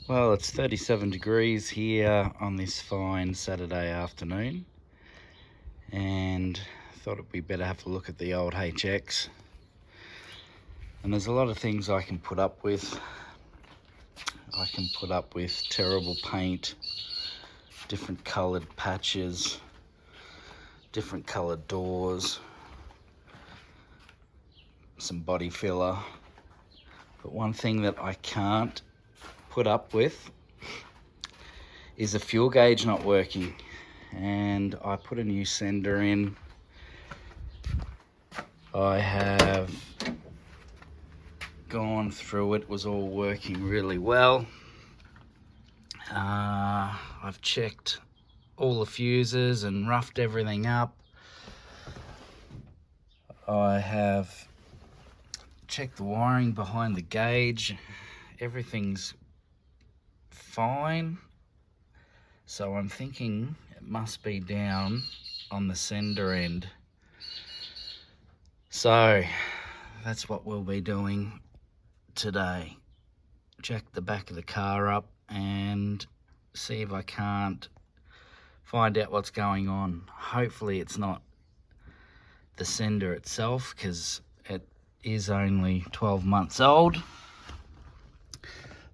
Well, it's 37 degrees here on this fine Saturday afternoon, and thought it'd be better have a look at the old HX. And there's a lot of things I can put up with. I can put up with terrible paint, different coloured patches, different coloured doors, some body filler. But one thing that I can't put up with is a fuel gauge not working. And I put a new sender in. I have gone through it, was all working really well. I've checked all the fuses and roughed everything up. I have checked the wiring behind the gauge. Everything's fine. So I'm thinking it must be down on the sender end. So that's what we'll be doing today. Check the back of the car up and see if I can't find out what's going on. Hopefully it's not the sender itself, because it is only 12 months old,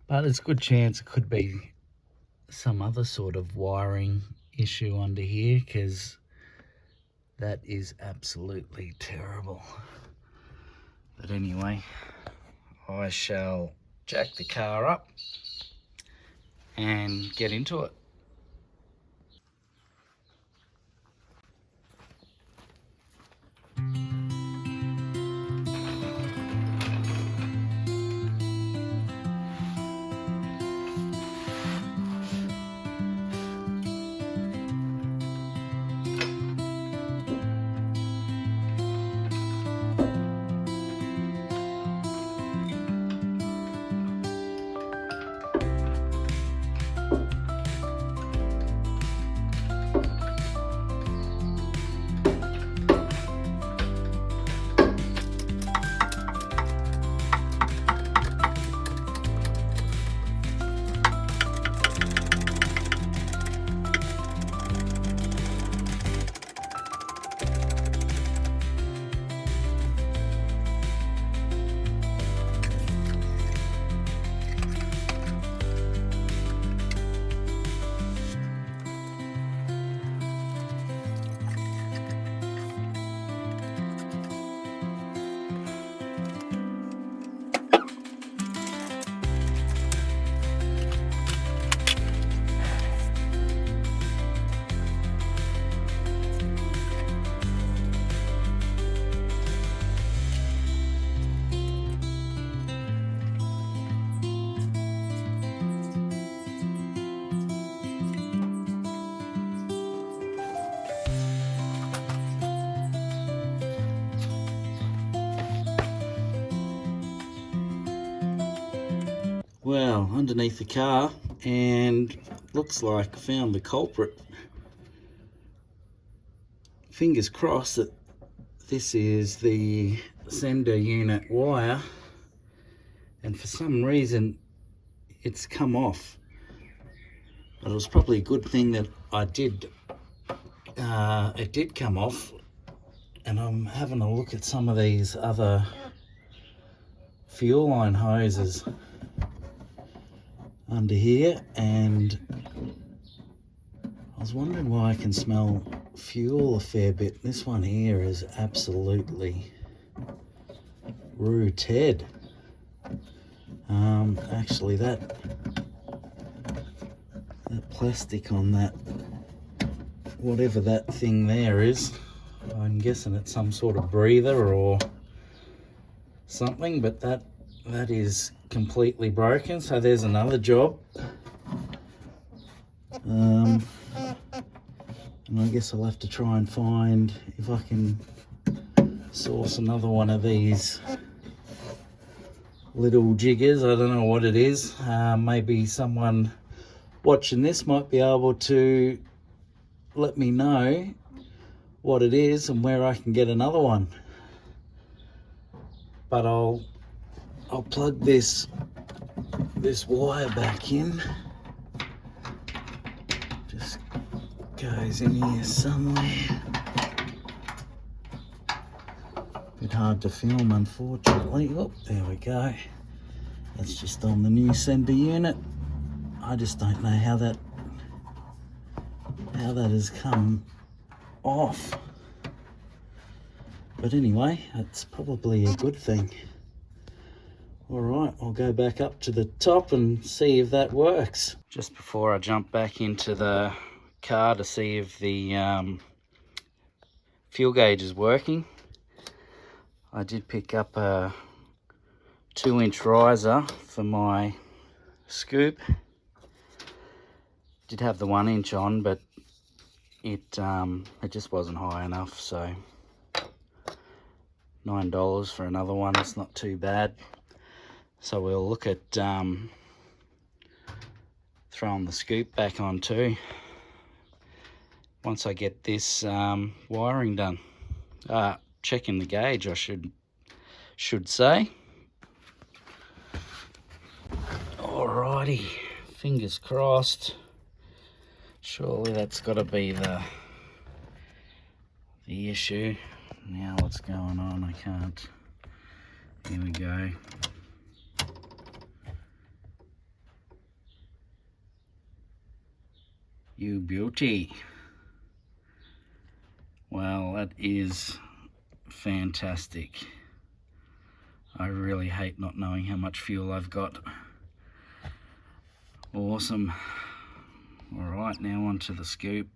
but it's a good chance it could be some other sort of wiring issue under here, because that is absolutely terrible. But anyway, I shall jack the car up and get into it. Well, underneath the car, and looks like I found the culprit. Fingers crossed that this is the sender unit wire, and for some reason it's come off. But it was probably a good thing that it did come off. And I'm having a look at some of these other fuel line hoses under here, and I was wondering why I can smell fuel a fair bit. This one here is absolutely rooted. Actually that plastic on that, whatever that thing there is, I'm guessing it's some sort of breather or something, but that is completely broken. So there's another job. And I guess I'll have to try and find if I can source another one of these little jiggers. I don't know what it is. Maybe someone watching this might be able to let me know what it is and where I can get another one. But I'll plug this this wire back in. Just goes in here somewhere. Bit hard to film, unfortunately. Oh, there we go. That's just on the new centre unit. I just don't know how that has come off. But anyway, it's probably a good thing. All right, I'll go back up to the top and see if that works. Just before I jump back into the car to see if the fuel gauge is working, I did pick up a 2-inch riser for my scoop. Did have the 1-inch on, but it just wasn't high enough, so $9 for another one. It's not too bad. So we'll look at throwing the scoop back on too once I get this wiring done. Checking the gauge, I should say. Alrighty, fingers crossed. Surely that's got to be the issue. Now what's going on? I can't. Here we go. You beauty. Well, that is fantastic. I really hate not knowing how much fuel I've got. Awesome. All right, now onto the scoop.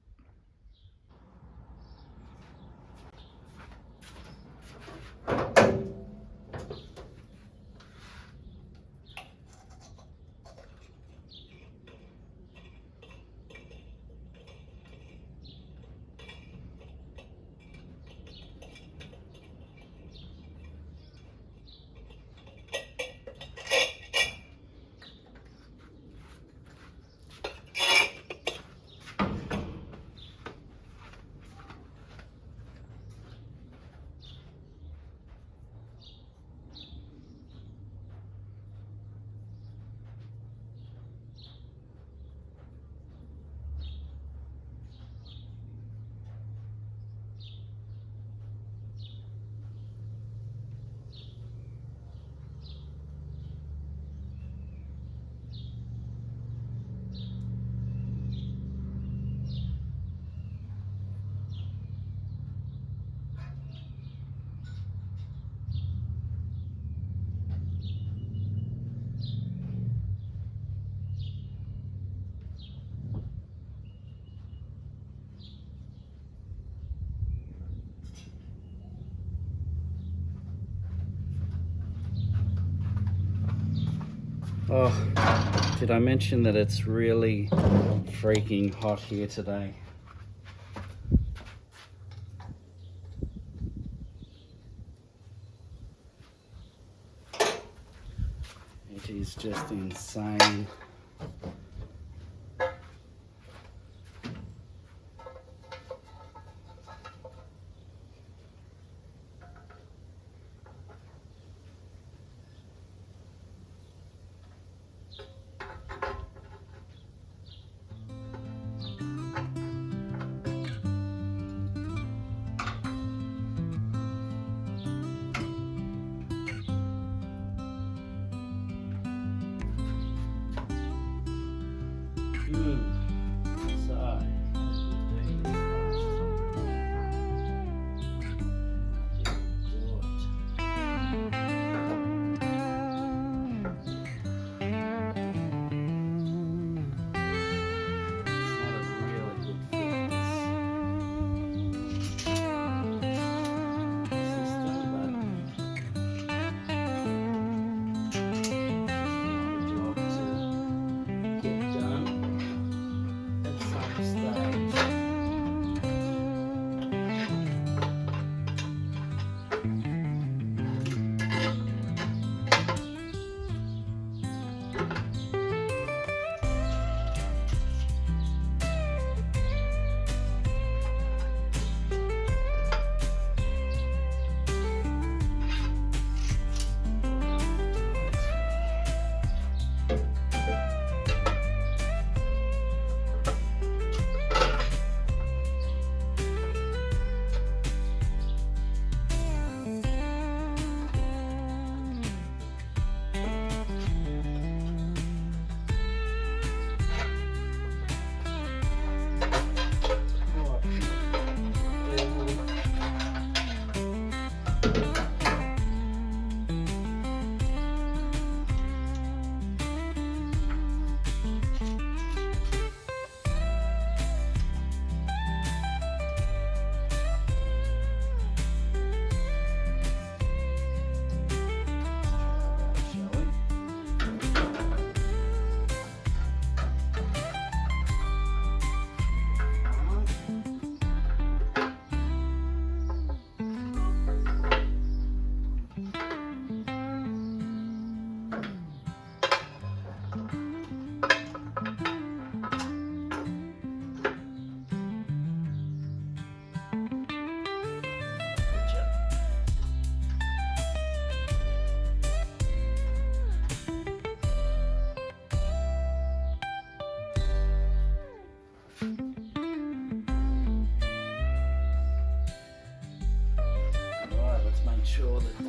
Oh, did I mention that it's really freaking hot here today? It is just insane.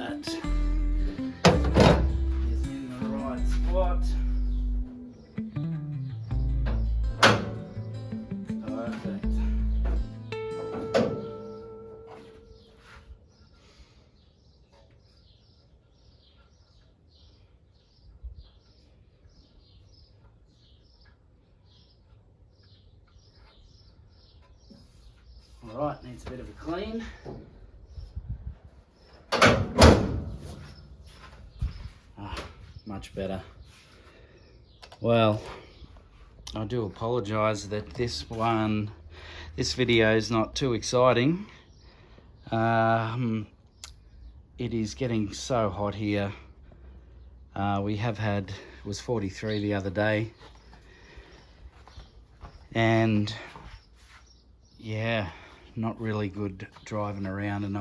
that is in the right spot. Perfect. Alright, needs a bit of a clean. Much better. Well, I do apologise that this video is not too exciting. It is getting so hot here. We have had, it was 43 the other day, and yeah, not really good driving around an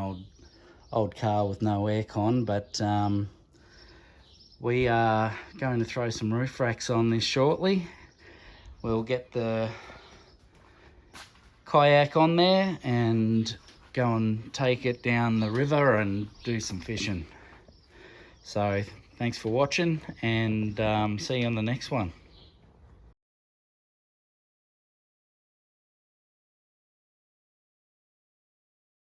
old car with no aircon, but we are going to throw some roof racks on this shortly. We'll get the kayak on there and go and take it down the river and do some fishing. So thanks for watching, and see you on the next one.